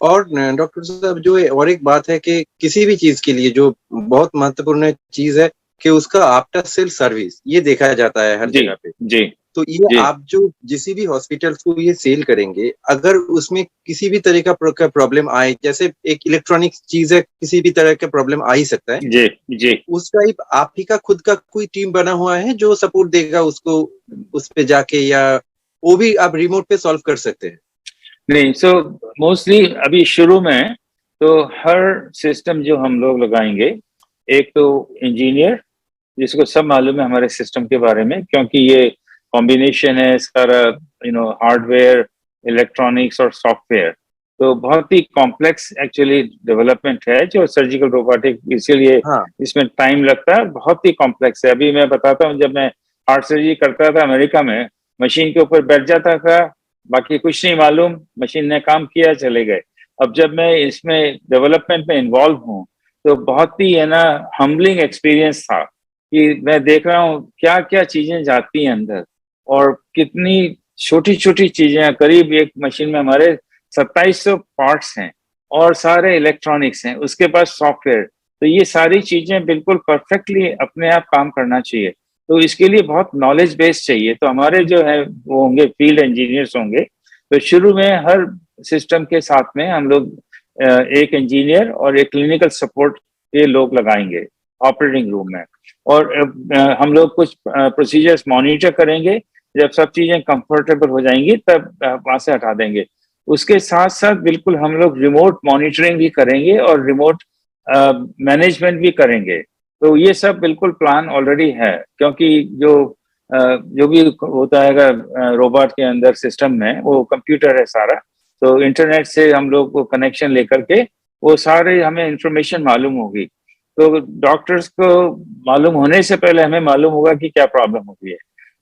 और डॉक्टर साहब जो है, और एक बात है कि किसी भी चीज के लिए जो बहुत महत्वपूर्ण चीज है कि उसका आफ्टर सेल सर्विस ये देखा जाता है हर जी जगह पे। जी तो ये जी आप जो जिस भी हॉस्पिटल्स को ये सेल करेंगे, अगर उसमें किसी भी तरह का प्रॉब्लम आए, जैसे एक इलेक्ट्रॉनिक चीज है, किसी भी तरह का प्रॉब्लम आ ही सकता है, जी जी। उस टाइप आप ही का खुद का कोई टीम बना हुआ है जो सपोर्ट देगा उसको, उस पे जाके, या वो भी आप रिमोट पे सॉल्व कर सकते हैं? नहीं, सो मोस्टली अभी शुरू में तो हर सिस्टम जो हम लोग लगाएंगे, एक तो इंजीनियर जिसको सब मालूम है हमारे सिस्टम के बारे में, क्योंकि ये कॉम्बिनेशन है सारा हार्डवेयर, इलेक्ट्रॉनिक्स और सॉफ्टवेयर। तो बहुत ही कॉम्प्लेक्स एक्चुअली डेवलपमेंट है जो सर्जिकल रोबोटिक, इसीलिए हाँ। इसमें टाइम लगता है, बहुत ही कॉम्प्लेक्स है। अभी मैं बताता हूँ, जब मैं हार्ट सर्जरी करता था अमेरिका में, मशीन के ऊपर बैठ जाता था, बाकी कुछ नहीं मालूम, मशीन ने काम किया, चले गए। अब जब मैं इसमें डेवलपमेंट में इन्वॉल्व हूँ तो बहुत ही है ना हम्बलिंग एक्सपीरियंस था कि मैं देख रहा हूँ क्या क्या चीजें जाती हैं अंदर, और कितनी छोटी छोटी चीजें। करीब एक मशीन में हमारे 2700 पार्ट्स हैं और सारे इलेक्ट्रॉनिक्स हैं, उसके पास सॉफ्टवेयर। तो ये सारी चीजें बिल्कुल परफेक्टली अपने आप काम करना चाहिए। तो इसके लिए बहुत नॉलेज बेस चाहिए। तो हमारे जो है वो होंगे फील्ड इंजीनियर्स होंगे। तो शुरू में हर सिस्टम के साथ में हम लोग एक इंजीनियर और एक क्लिनिकल सपोर्ट के लोग लगाएंगे ऑपरेटिंग रूम में। और हम लोग कुछ प्रोसीजर्स मॉनिटर करेंगे। जब सब चीजें कंफर्टेबल हो जाएंगी तब वहां से हटा देंगे। उसके साथ साथ बिल्कुल हम लोग रिमोट मॉनिटरिंग भी करेंगे और रिमोट मैनेजमेंट भी करेंगे। तो ये सब बिल्कुल प्लान ऑलरेडी है, क्योंकि जो भी होता है रोबोट के अंदर सिस्टम में, वो कंप्यूटर है सारा। तो इंटरनेट से हम लोग को कनेक्शन लेकर के वो सारे हमें इंफॉर्मेशन मालूम होगी। तो डॉक्टर्स को मालूम होने से पहले हमें मालूम होगा कि क्या प्रॉब्लम होती है।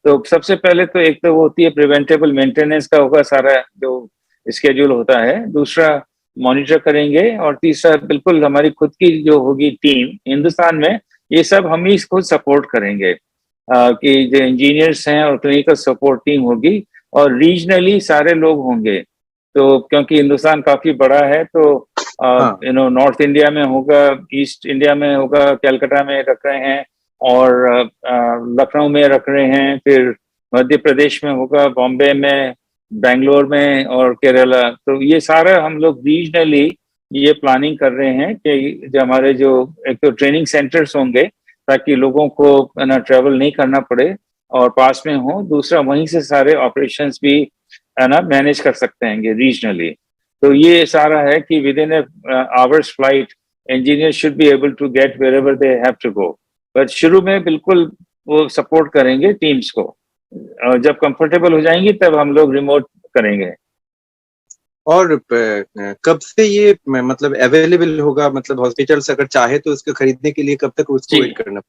तो सबसे पहले तो एक तो वो होती है प्रिवेंटेबल मेंटेनेंस का होगा सारा जो स्केड्यूल होता है, दूसरा मॉनिटर करेंगे, और तीसरा बिल्कुल हमारी खुद की जो होगी टीम हिंदुस्तान में, ये सब हम ही खुद सपोर्ट करेंगे। कि जो इंजीनियर्स हैं और क्लिनिकल सपोर्ट टीम होगी, और रीजनली सारे लोग होंगे। तो क्योंकि हिंदुस्तान काफी बड़ा है, तो हाँ। नॉर्थ इंडिया में होगा, ईस्ट इंडिया में होगा, कलकत्ता में रख रहे हैं, और लखनऊ में रख रहे हैं, फिर मध्य प्रदेश में होगा, बॉम्बे में, बेंगलोर में और केरला। तो ये सारा हम लोग रीजनली ये प्लानिंग कर रहे हैं कि जो हमारे जो एक तो ट्रेनिंग सेंटर्स होंगे, ताकि लोगों को ना ट्रेवल नहीं करना पड़े और पास में हो। दूसरा वहीं से सारे ऑपरेशंस भी है ना मैनेज कर सकते हैं रीजनली। तो ये सारा है कि within hours flight engineer should be able to get wherever they have to go. But शुरू में बिल्कुल वो सपोर्ट करेंगे टीम्स को, और जब कंफर्टेबल हो जाएंगी तब हम लोग रिमोट करेंगे। और कब से ये मतलब अवेलेबल होगा, मतलब हॉस्पिटल्स अगर चाहे तो इसको खरीदने के लिए कब तक उसको जी वेट करना?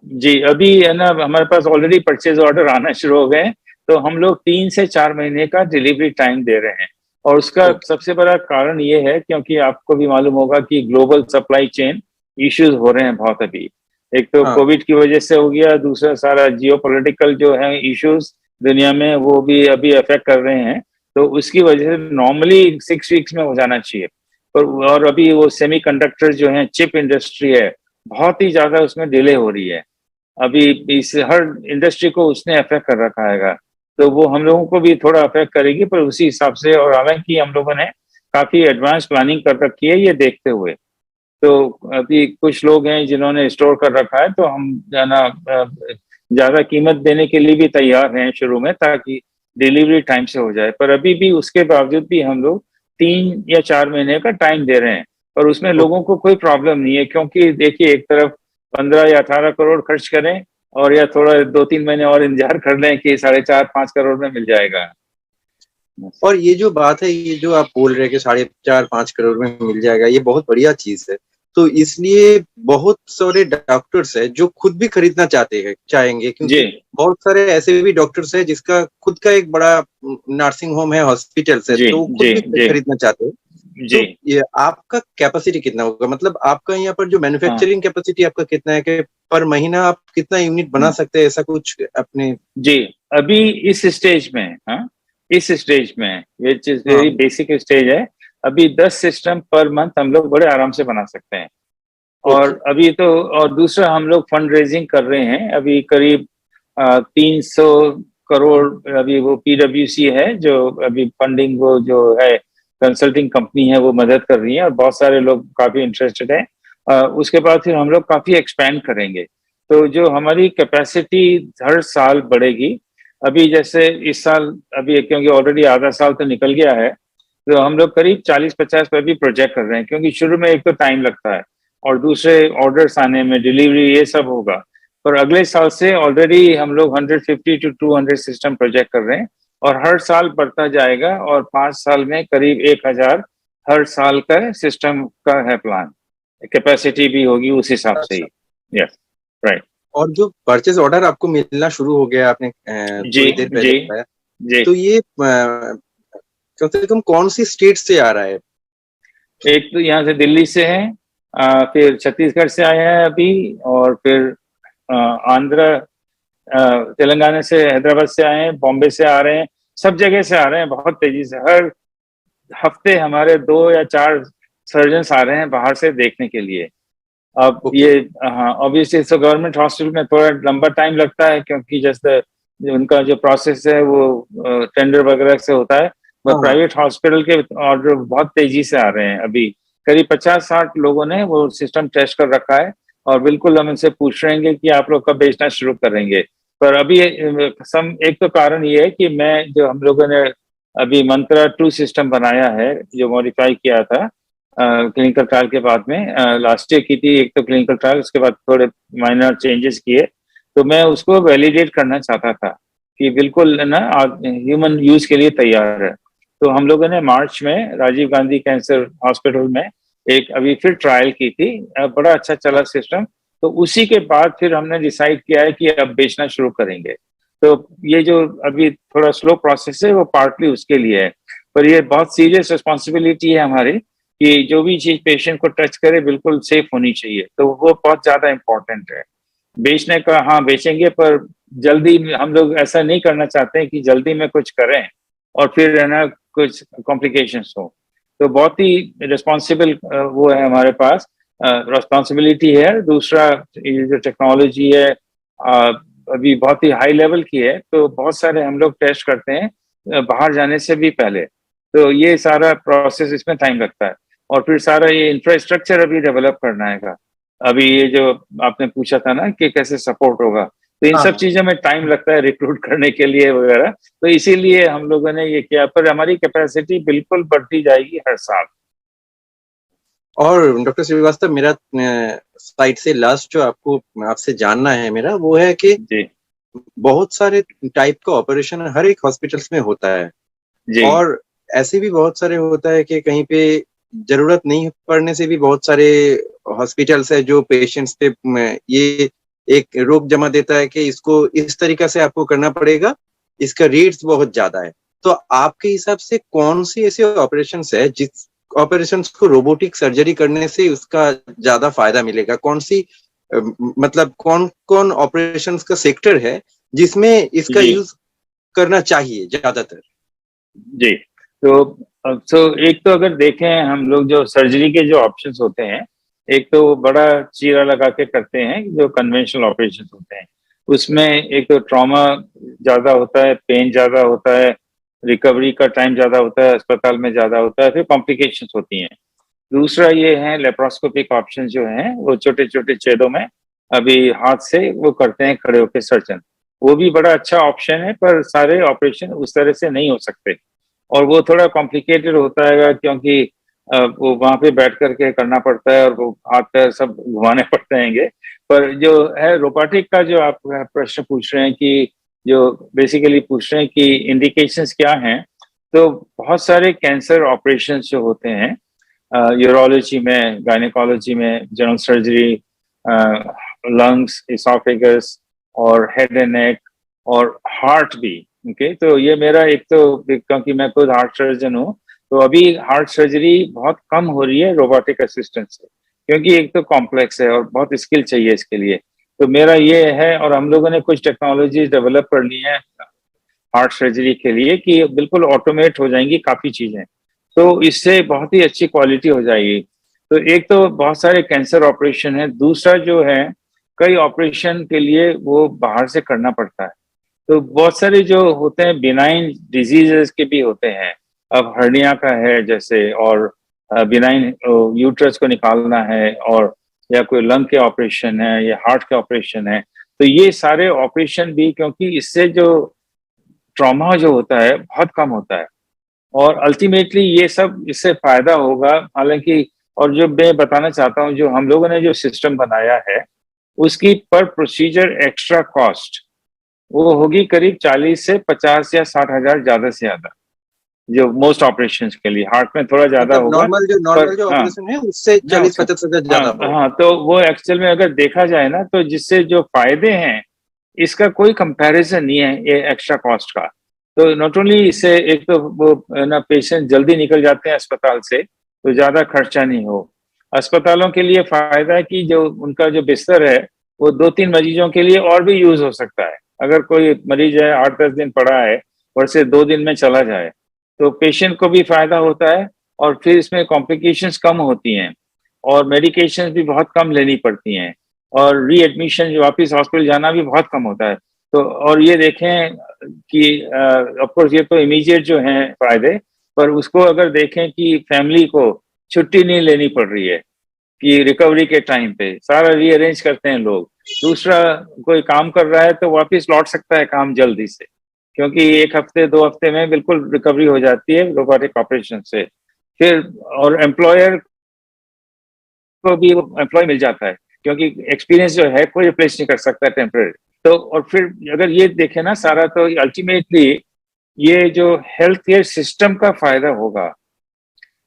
जी, अभी है ना हमारे पास ऑलरेडी परचेज ऑर्डर आना शुरू हो गए। तो हम लोग 3 से 4 महीने का डिलीवरी टाइम दे रहे हैं। और उसका ओके। सबसे बड़ा कारण ये है क्योंकि आपको भी मालूम होगा कि ग्लोबल सप्लाई चेन इश्यूज हो रहे हैं बहुत अभी। एक तो हाँ। कोविड की वजह से हो गया, दूसरा सारा जियोपॉलिटिकल जो है इश्यूज दुनिया में, वो भी अभी अफेक्ट कर रहे हैं। तो उसकी वजह से नॉर्मली 6 वीक्स में हो जाना चाहिए। और अभी वो सेमीकंडक्टर जो है, चिप इंडस्ट्री है, बहुत ही ज्यादा उसमें डिले हो रही है। अभी इस हर इंडस्ट्री को उसने अफेक्ट कर रखा है। तो वो हम लोगों को भी थोड़ा अफेक्ट करेगी, पर उसी हिसाब से। और हालांकि हम लोगों ने काफी एडवांस प्लानिंग कर रखी है ये देखते हुए। तो अभी कुछ लोग हैं जिन्होंने स्टोर कर रखा है, तो हम जाना ज्यादा कीमत देने के लिए भी तैयार हैं शुरू में, ताकि डिलीवरी टाइम से हो जाए। पर अभी भी उसके बावजूद भी हम लोग 3 या 4 महीने का टाइम दे रहे हैं। और उसमें लोगों को कोई प्रॉब्लम नहीं है, क्योंकि देखिए एक तरफ 15 या 18 करोड़ खर्च करें, और या थोड़ा 2-3 महीने और इंतजार कर लें कि 4.5-5 करोड़ में मिल जाएगा। और ये जो बात है, ये जो आप बोल रहे हैं कि 4.5-5 करोड़ में मिल जाएगा, ये बहुत बढ़िया चीज है। तो इसलिए बहुत सारे डॉक्टर्स हैं जो खुद भी खरीदना चाहेंगे, जी क्योंकि बहुत सारे ऐसे भी डॉक्टर्स हैं जिसका खुद का एक बड़ा नर्सिंग होम है, हॉस्पिटल्स है, जी तो वो खुद जी भी जी खरीदना चाहते हैं। जी। तो ये आपका कैपेसिटी कितना होगा, मतलब आपका यहाँ पर जो हाँ मैन्युफैक्चरिंग कैपेसिटी आपका कितना है, कि पर महीना आप कितना यूनिट बना सकते हैं, ऐसा कुछ अपने? जी, अभी इस स्टेज में, हाँ, इस स्टेज में, ये चीज हाँ। वेरी बेसिक स्टेज है। अभी 10 सिस्टम पर मंथ हम लोग बड़े आराम से बना सकते हैं। ओके। और अभी तो, और दूसरा हम लोग फंड रेजिंग कर रहे हैं, अभी करीब 300 करोड़ अभी वो पीडब्ल्यूसी है जो अभी फंडिंग, वो जो है कंसल्टिंग कंपनी है, वो मदद कर रही है और बहुत सारे लोग काफी इंटरेस्टेड हैं। उसके बाद फिर हम लोग काफी एक्सपेंड करेंगे, तो जो हमारी कैपेसिटी हर साल बढ़ेगी। अभी जैसे इस साल, अभी क्योंकि ऑलरेडी आधा साल तो निकल गया है, तो हम लोग करीब 40-50 पर भी प्रोजेक्ट कर रहे हैं, क्योंकि शुरू में एक तो टाइम लगता है और दूसरे ऑर्डर्स आने में, डिलीवरी, ये सब होगा। पर अगले साल से ऑलरेडी हम लोग 150 to 200 सिस्टम प्रोजेक्ट कर रहे हैं और हर साल बढ़ता जाएगा, और 5 साल में करीब 1000 हर साल का सिस्टम का है प्लान। कैपेसिटी भी होगी उस हिसाब से अच्छा। ही। Yes, right. और जो परचेज ऑर्डर आपको मिलना शुरू हो गया, आपने जी थोड़ी देर पहले जी बताया, जी। तो ये कम से कम कौन सी स्टेट से आ रहा है? एक तो यहाँ से दिल्ली से है, फिर छत्तीसगढ़ से आया है अभी, और फिर आंध्र, तेलंगाना से, हैदराबाद से आए हैं, बॉम्बे से आ रहे हैं, सब जगह से आ रहे हैं बहुत तेजी से। हर हफ्ते हमारे 2 या 4 सर्जन्स आ रहे हैं बाहर से देखने के लिए। अब ओके। ये, हाँ, ऑब्वियसली तो गवर्नमेंट हॉस्पिटल में थोड़ा लंबा टाइम लगता है, क्योंकि जैसे उनका जो प्रोसेस है वो टेंडर वगैरह से होता है। हाँ बट हाँ। प्राइवेट हॉस्पिटल के ऑर्डर बहुत तेजी से आ रहे हैं अभी। करीब 50-60 लोगों ने वो सिस्टम टेस्ट कर रखा है, और बिल्कुल हम इनसे पूछ रहे हैं कि आप लोग कब बेचना शुरू करेंगे। पर अभी एक तो कारण ये है कि मैं, जो हम लोगों ने अभी मंत्रा 2 सिस्टम बनाया है, जो मॉडिफाई किया था क्लिनिकल ट्रायल के बाद में, लास्ट ईयर की थी एक तो क्लिनिकल ट्रायल, उसके बाद थोड़े माइनर चेंजेस किए, तो मैं उसको वैलिडेट करना चाहता था कि बिल्कुल ना ह्यूमन यूज के लिए तैयार है। तो हम लोगों ने मार्च में राजीव गांधी कैंसर हॉस्पिटल में एक अभी फिर ट्रायल की थी, बड़ा अच्छा चला सिस्टम। तो उसी के बाद फिर हमने डिसाइड किया है कि अब बेचना शुरू करेंगे। तो ये जो अभी थोड़ा स्लो प्रोसेस है वो पार्टली उसके लिए है, पर ये बहुत सीरियस रिस्पॉन्सिबिलिटी है हमारी कि जो भी चीज पेशेंट को टच करे बिल्कुल सेफ होनी चाहिए, तो वो बहुत ज्यादा इम्पोर्टेंट है। बेचने का, हाँ बेचेंगे, पर जल्दी हम लोग ऐसा नहीं करना चाहते हैं कि जल्दी में कुछ करें और फिर है ना कुछ कॉम्प्लिकेशंस हो। तो बहुत ही रिस्पॉन्सिबल वो है हमारे पास, रिस्पॉन्सिबिलिटी है। दूसरा, ये जो टेक्नोलॉजी है अभी बहुत ही हाई लेवल की है, तो बहुत सारे हम लोग टेस्ट करते हैं बाहर जाने से भी पहले। तो ये सारा प्रोसेस, इसमें टाइम लगता है। और फिर सारा ये इंफ्रास्ट्रक्चर अभी डेवलप करना है। अभी ये जो आपने पूछा था ना कि कैसे सपोर्ट होगा, तो इन हाँ सब हाँ। चीजों में टाइम लगता है रिक्रूट करने के लिए वगैरह। तो इसीलिए हम लोगों ने ये किया, पर हमारी कैपेसिटी बिल्कुल बढ़ती जाएगी हर साल। और डॉक्टर श्रीवास्तव, मेरा साइड से लास्ट जो आपको आपसे जानना है मेरा, वो है कि जी बहुत सारे टाइप का ऑपरेशन हर एक हॉस्पिटल्स में होता है, जी और ऐसे भी बहुत सारे होता है कि कहीं पे जरूरत नहीं पड़ने से भी बहुत सारे हॉस्पिटल्स है जो पेशेंट्स पे ये एक रोक जमा देता है कि इसको इस तरीका से आपको करना पड़ेगा, इसका रेट्स बहुत ज्यादा है। तो आपके हिसाब से कौन सी ऐसे ऑपरेशंस है जिस ऑपरेशंस को रोबोटिक सर्जरी करने से उसका ज्यादा फायदा मिलेगा? कौन सी मतलब कौन कौन ऑपरेशंस का सेक्टर है जिसमें इसका जी यूज करना चाहिए ज्यादातर? जी। तो एक तो अगर देखें हम लोग, जो सर्जरी के जो ऑप्शंस होते हैं, एक तो बड़ा चीरा लगा के करते हैं जो कन्वेंशनल ऑपरेशन होते हैं। उसमें एक तो ट्रॉमा ज्यादा होता है, पेन ज्यादा होता है, रिकवरी का टाइम ज्यादा होता है, अस्पताल में ज्यादा होता है, फिर कॉम्प्लिकेशंस होती हैं। दूसरा ये है लेप्रोस्कोपिक ऑप्शन जो है, वो छोटे छोटे छेदों में अभी हाथ से वो करते हैं खड़े होकर सर्जन। वो भी बड़ा अच्छा ऑप्शन है, पर सारे ऑपरेशन उस तरह से नहीं हो सकते, और वो थोड़ा कॉम्प्लिकेटेड होता है, क्योंकि वो वहां पे बैठ करके करना पड़ता है और वो हाथ पैर सब घुमाने पड़ते हैं। पर जो है रोबोटिक का, जो आप प्रश्न पूछ रहे हैं कि, जो बेसिकली पूछ रहे हैं कि इंडिकेशंस क्या हैं, तो बहुत सारे कैंसर ऑपरेशन जो होते हैं, यूरोलॉजी में, गायनेकोलॉजी में, जनरल सर्जरी, लंग्स, इसोफेगस और हेड एंड नेक, और हार्ट भी। ओके, तो ये मेरा एक तो, क्योंकि मैं खुद हार्ट सर्जन हूँ, तो अभी हार्ट सर्जरी बहुत कम हो रही है रोबोटिक असिस्टेंट से, क्योंकि एक तो कॉम्प्लेक्स है और बहुत स्किल चाहिए इसके लिए। तो मेरा ये है, और हम लोगों ने कुछ टेक्नोलॉजीज डेवलप कर ली हैं हार्ट सर्जरी के लिए कि बिल्कुल ऑटोमेट हो जाएंगी काफी चीजें। तो इससे बहुत ही अच्छी क्वालिटी हो जाएगी। तो एक तो बहुत सारे कैंसर ऑपरेशन है, दूसरा जो है कई ऑपरेशन के लिए वो बाहर से करना पड़ता है। तो बहुत सारे जो होते हैं बिनाइन डिजीजेस के भी होते हैं, अब हर्निया का है जैसे, और बिनाइन यूट्रस को निकालना है, और या कोई लंग के ऑपरेशन है या हार्ट के ऑपरेशन है। तो ये सारे ऑपरेशन भी, क्योंकि इससे जो ट्रॉमा जो होता है बहुत कम होता है, और अल्टीमेटली ये सब इससे फायदा होगा। हालांकि और जो मैं बताना चाहता हूँ, जो हम लोगों ने जो सिस्टम बनाया है उसकी पर प्रोसीजर एक्स्ट्रा कॉस्ट वो होगी करीब 40 से 50 या 60 हजार ज्यादा से ज्यादा, जो मोस्ट ऑपरेशंस के लिए। हार्ट में थोड़ा ज्यादा मतलब होगा, पर नॉर्मल जो हाँ ऑपरेशन है उससे हाँ 40-50 हजार हाँ ज्यादा होगा। हाँ, तो वो एक्चुअल में अगर देखा जाए ना, तो जिससे जो फायदे हैं इसका कोई कंपैरिजन नहीं है ये एक्स्ट्रा कॉस्ट का। तो नॉट ओनली इससे एक तो वो ना पेशेंट जल्दी निकल जाते हैं अस्पताल से, तो ज्यादा खर्चा नहीं हो। अस्पतालों के लिए फायदा है कि जो उनका जो बिस्तर है वो 2-3 मरीजों के लिए और भी यूज हो सकता है। अगर कोई मरीज है 8-10 दिन पड़ा है और से 2 दिन में चला जाए, तो पेशेंट को भी फायदा होता है, और फिर इसमें कॉम्प्लिकेशंस कम होती हैं, और मेडिकेशंस भी बहुत कम लेनी पड़ती हैं, और रीएडमिशन जो वापस हॉस्पिटल जाना भी बहुत कम होता है। तो और ये देखें कि ऑफ कोर्स ये तो इमीडिएट जो है फायदे, पर उसको अगर देखें कि फैमिली को छुट्टी नहीं लेनी पड़ रही है, कि रिकवरी के टाइम पे सारा रीअरेंज करते हैं लोग। दूसरा, कोई काम कर रहा है तो वापस लौट सकता है काम जल्दी से, क्योंकि 1 हफ्ते 2 हफ्ते में बिल्कुल रिकवरी हो जाती है रोबोटिक ऑपरेशन से। फिर और एम्प्लॉयर को भी एम्प्लॉय मिल जाता है, क्योंकि एक्सपीरियंस जो है कोई रिप्लेस नहीं कर सकता टेम्पररी। तो और फिर अगर ये देखें ना सारा, तो अल्टीमेटली ये जो हेल्थ केयर सिस्टम का फायदा होगा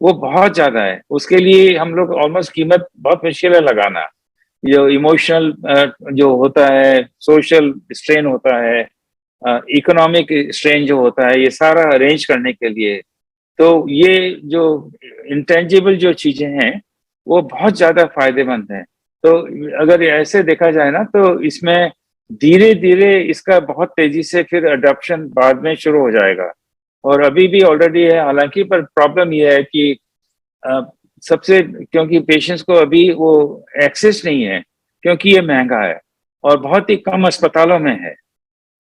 वो बहुत ज्यादा है। उसके लिए हम लोग ऑलमोस्ट कीमत बहुत मुश्किल है लगाना। जो इमोशनल जो होता है, सोशल स्ट्रेन होता है, इकोनॉमिक स्ट्रेन जो होता है, ये सारा अरेंज करने के लिए, तो ये जो इंटेंजिबल जो चीजें हैं वो बहुत ज्यादा फायदेमंद हैं। तो अगर ऐसे देखा जाए ना, तो इसमें धीरे धीरे इसका बहुत तेजी से फिर अडॉप्शन बाद में शुरू हो जाएगा, और अभी भी ऑलरेडी है हालांकि। पर प्रॉब्लम यह है कि अ, सबसे, क्योंकि पेशेंट्स को अभी वो एक्सेस नहीं है, क्योंकि ये महंगा है और बहुत ही कम अस्पतालों में है।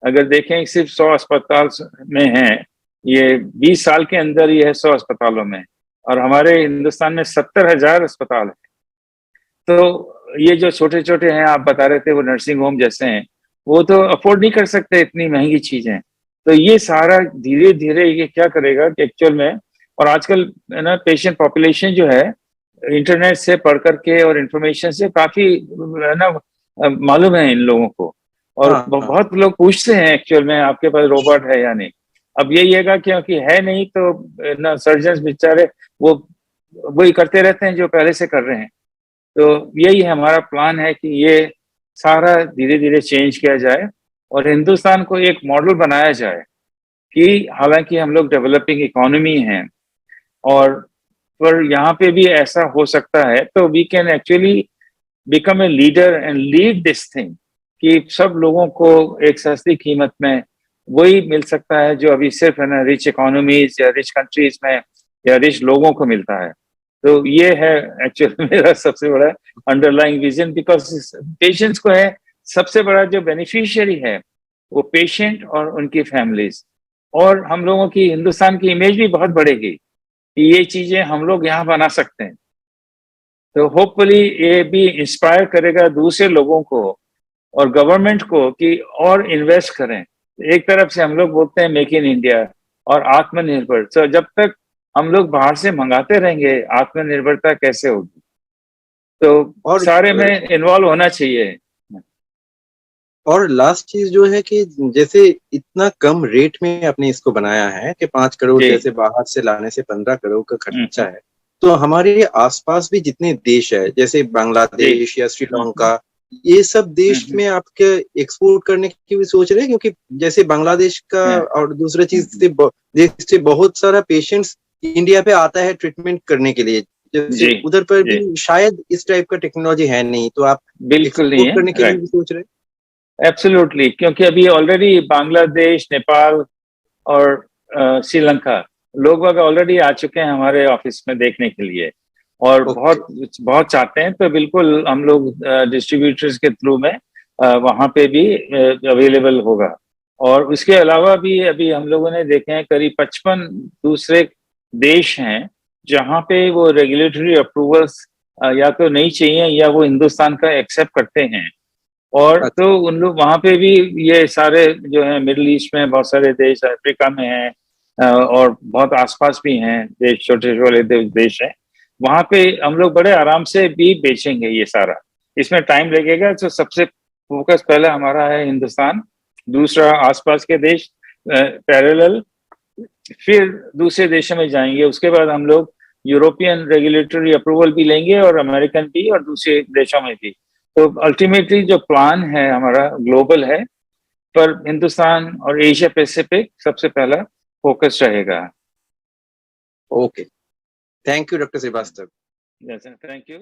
अगर देखें सिर्फ 100 अस्पताल में है, ये 20 साल के अंदर ये है 100 अस्पतालों में, और हमारे हिंदुस्तान में 70 हजार अस्पताल है। तो ये जो छोटे छोटे हैं आप बता रहे थे वो नर्सिंग होम जैसे हैं, वो तो अफोर्ड नहीं कर सकते इतनी महंगी चीजें। तो ये सारा धीरे धीरे ये क्या करेगा कि एक्चुअल में, और आजकल है ना पेशेंट पॉपुलेशन जो है इंटरनेट से पढ़ करके और इंफॉर्मेशन से काफी है ना मालूम है इन लोगों को, और हाँ हाँ। बहुत लोग पूछते हैं एक्चुअल में आपके पास रोबोट है या नहीं। अब यही है क्योंकि है नहीं, तो ना सर्जन बेचारे वो वही करते रहते हैं जो पहले से कर रहे हैं। तो यही हमारा प्लान है कि ये सारा धीरे धीरे चेंज किया जाए, और हिंदुस्तान को एक मॉडल बनाया जाए कि हालांकि हम लोग डेवलपिंग इकोनॉमी हैं, और पर यहाँ पे भी ऐसा हो सकता है, तो we can actually become a leader and lead this thing, कि सब लोगों को एक सस्ती कीमत में वही मिल सकता है जो अभी सिर्फ है ना रिच इकोनॉमीज या रिच कंट्रीज में या रिच लोगों को मिलता है। तो ये है एक्चुअल मेरा सबसे बड़ा अंडरलाइंग विजन, बिकॉज पेशेंट्स को है सबसे बड़ा जो बेनिफिशियरी है वो पेशेंट और उनकी फैमिलीज, और हम लोगों की हिंदुस्तान की इमेज भी बहुत बढ़ेगी कि ये चीजें हम लोग यहाँ बना सकते हैं। तो होपफुली ये भी इंस्पायर करेगा दूसरे लोगों को और गवर्नमेंट को कि और इन्वेस्ट करें। एक तरफ से हम लोग बोलते हैं मेक इन इंडिया और आत्मनिर्भर, तो जब तक हम लोग बाहर से मंगाते रहेंगे आत्मनिर्भरता कैसे होगी? तो और सारे में इन्वॉल्व होना चाहिए। लास्ट चीज जो है कि जैसे इतना कम रेट में आपने इसको बनाया है कि 5 करोड़, जी। जैसे बाहर से लाने से 15 करोड़ का खर्चा है, तो हमारे आसपास भी जितने देश है जैसे बांग्लादेश या श्रीलंका, ये सब देश में आपके एक्सपोर्ट करने की भी सोच रहे हैं? क्योंकि जैसे बांग्लादेश का और दूसरा चीज से देश से बहुत सारा पेशेंट्स इंडिया पे आता है ट्रीटमेंट करने के लिए, जैसे उधर पर भी शायद इस टाइप का टेक्नोलॉजी है नहीं, तो आप बिल्कुल नहीं है करने के लिए भी सोच रहे हैं? एब्सोल्युटली, क्योंकि अभी ऑलरेडी बांग्लादेश, नेपाल और श्रीलंका, लोग बाग ऑलरेडी आ चुके हैं हमारे ऑफिस में देखने के लिए, और ओके। बहुत बहुत चाहते हैं, तो बिल्कुल हम लोग डिस्ट्रीब्यूटर्स के थ्रू में वहां पे भी अवेलेबल होगा। और उसके अलावा भी अभी हम लोगों ने देखे हैं करीब 55 दूसरे देश हैं जहां पे वो रेगुलेटरी अप्रूवल्स या तो नहीं चाहिए या वो हिंदुस्तान का एक्सेप्ट करते हैं। और तो अच्छा। उन लोग वहां पे भी, ये सारे जो है मिडिल ईस्ट में बहुत सारे देश, अफ्रीका में हैं, और बहुत आसपास भी हैं देश, छोटे छोटे देश हैं, वहां पे हम लोग बड़े आराम से भी बेचेंगे ये सारा। इसमें टाइम लगेगा, तो सबसे फोकस पहले हमारा है हिंदुस्तान, दूसरा आसपास के देश पैरेलल, फिर दूसरे देशों में जाएंगे, उसके बाद हम लोग यूरोपियन रेगुलेटरी अप्रूवल भी लेंगे और अमेरिकन भी, और दूसरे देशों में भी। तो अल्टीमेटली जो प्लान है हमारा ग्लोबल है, पर हिंदुस्तान और एशिया पैसिफिक सबसे पहला फोकस रहेगा। Okay, thank you doctor Shrivastava. Thank you.